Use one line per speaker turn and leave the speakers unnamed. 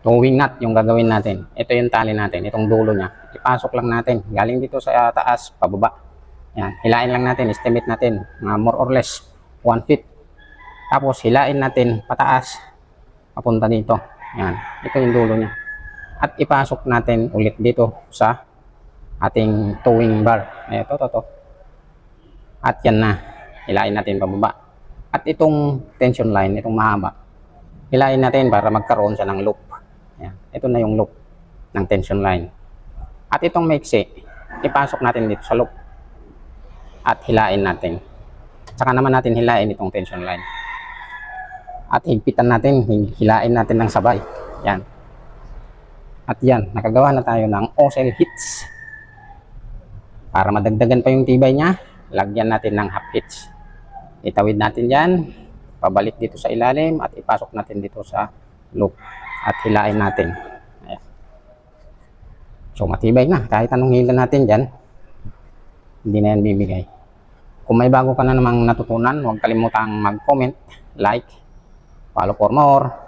towing nut yung gagawin natin. Ito yung tali natin, itong dulo niya. Ipasok lang natin, galing dito sa taas, pababa. Yan, hilain lang natin, estimate natin, more or less 1 feet. Tapos hilain natin pataas, papunta dito. Yan, ito yung dulo niya. At ipasok natin ulit dito sa ating towing bar. Ito, to. At yan na, hilain natin pababa. At itong tension line, itong mahaba, hilain natin para magkaroon siya ng loop. Yan. Ito na yung loop ng tension line. At itong maiksi, ipasok natin dito sa loop. At hilain natin. Saka naman natin hilain itong tension line. At higpitan natin, hilain natin ng sabay. Yan. At yan, nakagawa na tayo ng Ocel hitch. Para madagdagan pa yung tibay niya, lagyan natin ng half hitch. Itawid natin yan, pabalik dito sa ilalim at ipasok natin dito sa loop. At hilain natin. Ayan. So matibay na, kahit anong hila natin dyan, hindi na yan bibigay. Kung may bago ka na namang natutunan, huwag kalimutang mag-comment, like, follow for more.